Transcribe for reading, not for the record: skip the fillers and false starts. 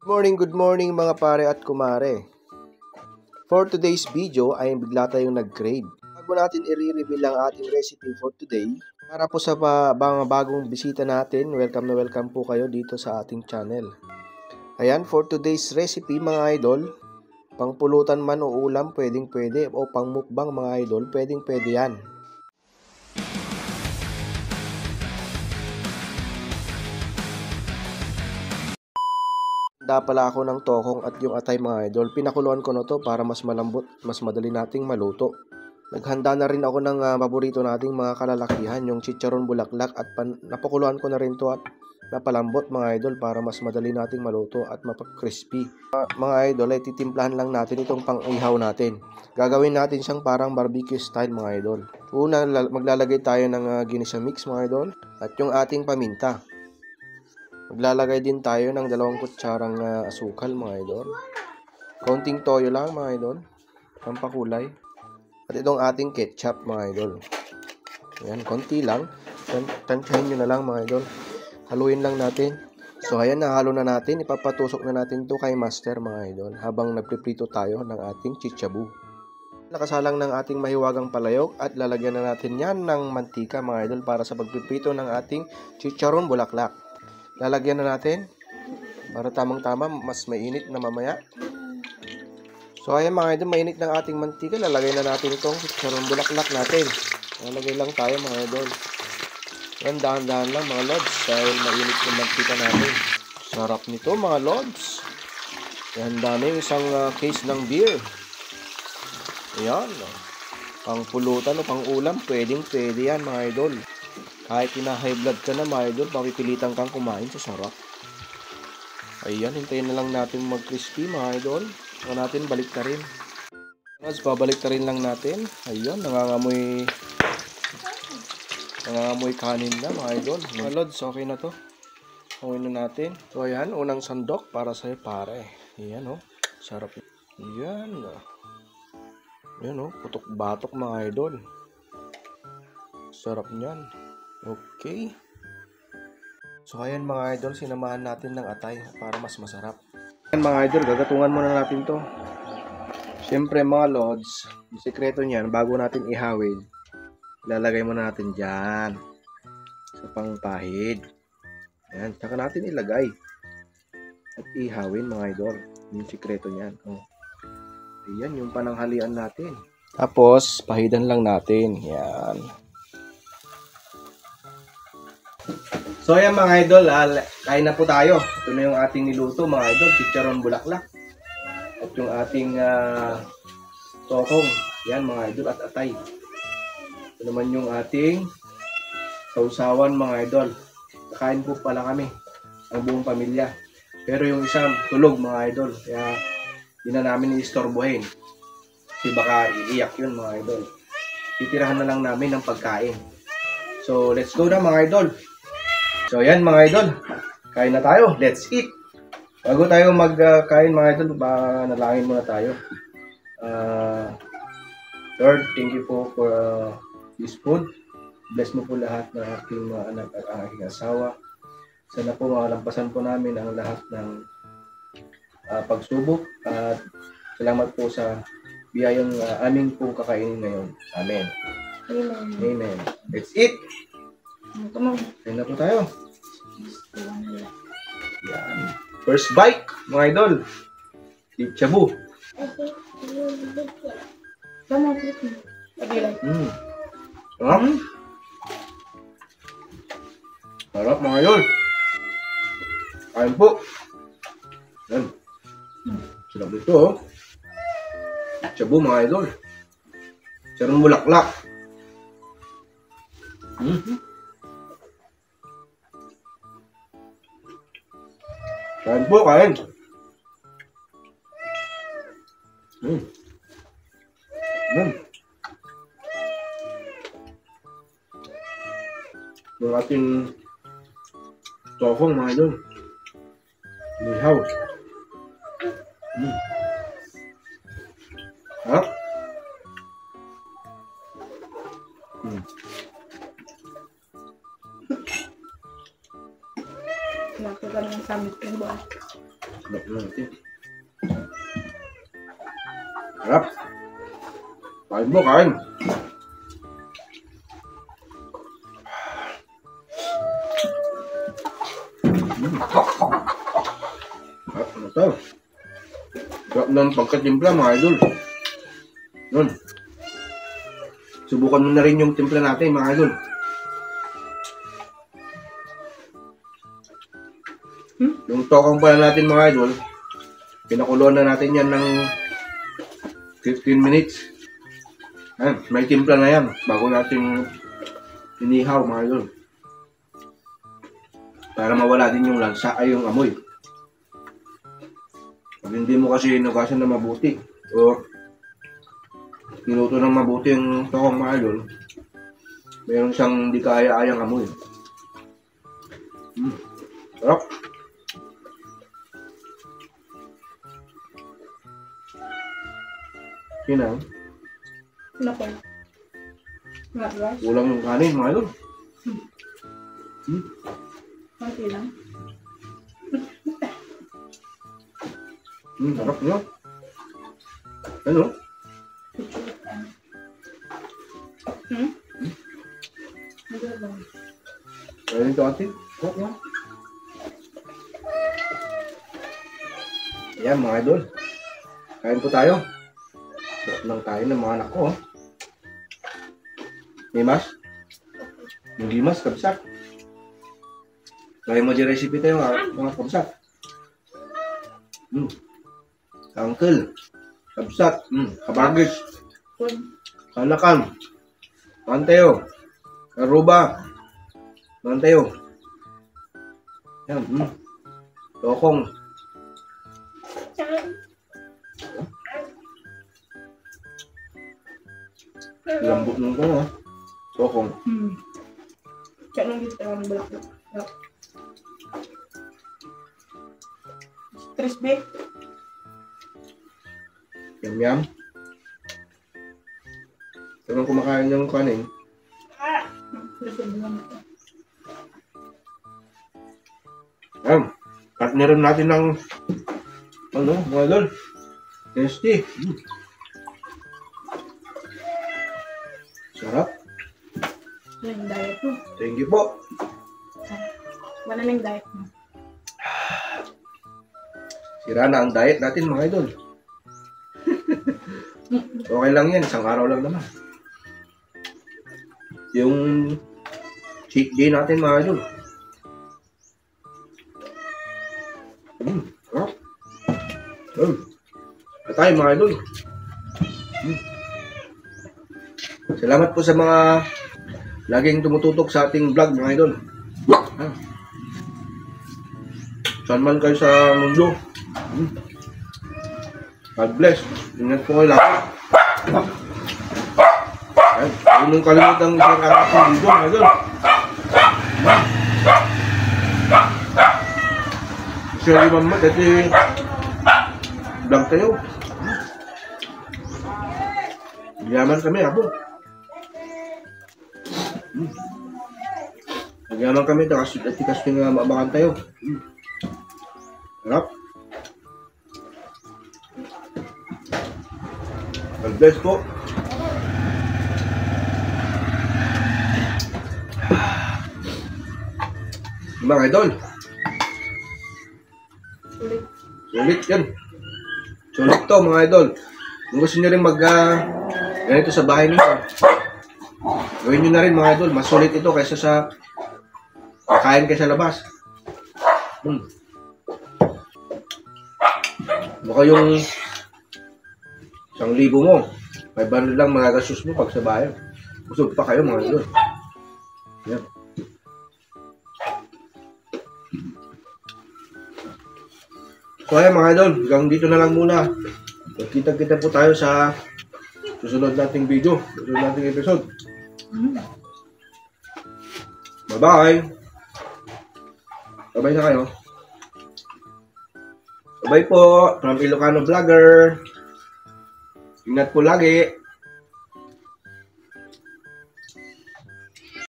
Good morning mga pare at kumare. For today's video ay bigla tayong nag-grade. Bago natin i-reveal ang ating recipe for today, para po sa mga bagong bisita natin, welcome na welcome po kayo dito sa ating channel. Ayan, for today's recipe mga idol, pangpulutan man o ulam pwedeng pwede, o pang mukbang mga idol, pwedeng pwede yan. Handa pala ako ng tokong at yung atay mga idol. Pinakuluan ko na to para mas malambot, mas madali nating maluto. Naghanda na rin ako ng paborito nating mga kalalakihan, yung chicharon bulaklak, at napakuluan ko na rin to at napalambot mga idol para mas madali nating maluto at mapag-crispy. Mga idol ay titimplahan lang natin itong pang-ihaw natin. Gagawin natin siyang parang barbecue style mga idol. Una, maglalagay tayo ng ginisa mix mga idol at yung ating paminta. Maglalagay din tayo ng 2 kutsarang asukal mga idol. Konting toyo lang mga idol, pampakulay. At itong ating ketchup mga idol. Ayan, konti lang. Tansyahin nyo na lang mga idol. Haluin lang natin. So ayan, nahalo na natin. Ipapatusok na natin to kay master mga idol habang nagpiprito tayo ng ating chichabu. Nakasalang ng ating mahiwagang palayok at lalagyan na natin yan ng mantika mga idol para sa pagpiprito ng ating chicharon bulaklak. Lalagyan na natin para tamang-tama, mas mainit na mamaya. So ayan mga idol, mainit ng ating mantika. Lalagay na natin itong chicharon bulaklak natin. Lalagay lang tayo mga idol. Yan, dahan-dahan lang mga lods dahil mainit yung mantika natin. Sarap nito mga lods. Yan, dami yung isang case ng beer. Ayan, pang pulutan o pang ulam, pwedeng pwede yan mga idol. Kahit high blood ka na mga idol, papipilitan kang kumain sa sarap. Ayan, hintayin na lang natin mag-crispy mga idol. Saka natin balik ta rin. Babalik ta rin lang natin. Ayan, nangangamoy kanin na mga idol. Mga lods, okay na to. Okay na natin. So ayan, unang sandok para sa'yo pare. Ayan o, sarap. Ayan o. Ayan o, putok-batok mga idol. Sarap niyan. Okay. So ayan mga idol, sinamahan natin ng atay para mas masarap. Ayan mga idol, gagatungan muna natin to. Siyempre mga lods, yung sekreto niyan, bago natin ihawin, ilalagay muna natin dyan sa pangpahid. Ayan, tsaka natin ilagay at ihawin mga idol. Yung sekreto niyan. Oh. Ayan, yung pananghalian natin. Tapos, pahidan lang natin. Ayan. So ayan mga idol, kain na po tayo. Ito na yung ating niluto mga idol, chicharon bulaklak. At yung ating tokong, yan mga idol, at atay. Ito naman yung ating sausawan mga idol. Kakain po pala kami, ang buong pamilya. Pero yung isang tulog mga idol, kaya hindi na namin i-istorbohin. Kasi baka iiyak yun mga idol. Titirahan na lang namin ng pagkain. So let's go na mga idol. So yan mga idol, kain na tayo. Let's eat! Bago tayo magkain mga idol, nalangin muna tayo. Lord, thank you po for this food. Bless mo po lahat ng aking mga anak at aking asawa. Sana po malampasan po namin ang lahat ng pagsubok. At salamat po sa biyayang aming po kakainin ngayon. Amen. Amen. Amen. Let's eat! Kain na po tayo. Yan. First bite, mga idol. Chichabu. Sarap mga idol. Kain po. Yan. Sarap dito oh. Chichabu mga idol. Chicharon bulaklak. Kain po, kain. Yung ating tokong mga idol. Lihaw. Ha? Nakita ng samit ng buwan. Sarap na natin. Sarap. Kain mo, kain. Sarap na ito. Sarap ng pagkatimpla, mga idol. Yun. Subukan mo na rin yung timpla natin, mga idol. Yung tokong pala natin, mga idol, pinakuluan na natin yan ng 15 minutes. Ayan, may timpla na yan bago natin inihaw, mga idol. Para mawala din yung lansa ay yung amoy. Pag hindi mo kasi inugasan na mabuti o niluto ng mabuti yung tokong, mga idol, mayroon siyang di kaya-ayang amoy. Sarap. Kinaw. Napay. Not rice. Kulang yung kanin, mga idol. Konti lang. Sarap nyo. Ano? Kaya ito atin. Sarap nyo. Ayan, mga idol. Kain po tayo. Sarap lang tayo ng mga anak ko. Oh. Limas? Yung limas, kabsat. Kaya mo di recipe tayo, mga kabsat. Uncle. Kabsat. Kabagis. Kanakan. Mantayo. Aruba. Mantayo. Yan. Tokong. Lambot nung ko, ha? Tokong. Cak nung kita ang balak. Crispy. Yum. Pero kumakain ng kanin. Crispy lang ito. Partnerin natin ng mga idol. Tasty. Sarap. Yung diet mo. Thank you po. Wala na yung diet mo. Sira na ang diet natin, mga idol. Okay lang yan. Isang araw lang naman. Yung cheat day natin, mga idol. Sarap. Tayo, mga idol. Salamat po sa mga laging tumututok sa ating vlog, mga idol. Saan man kayo sa mundo. God bless. Ingat po kayo lahat. Huwag mong kalimutan isang aking video, mga idol. Share yung mamad, dati vlog tayo. Nagyaman kami, abo. Nagyaman kami, tikas nga maabangan tayo. Sarap. God bless po. Mga idol. Sulit yan. Sulit to, mga idol. Kung gusto nyo rin ganito sa bahay nyo, gawin nyo na rin, mga idol. Mas sulit ito kaysa sa kakain kayo sa labas. Baka yung 1,000 mo, 500 lang magagastos mo pag sa bahay. Busog pa kayo, mga idol. Yan. So ayan, mga idol, hanggang dito na lang muna. Magkita-kita po tayo sa susunod nating video, susunod nating episode. Bye-bye! Bye-bye na kayo. Bye-bye po from Ilocano Vlogger. Ingat po lagi.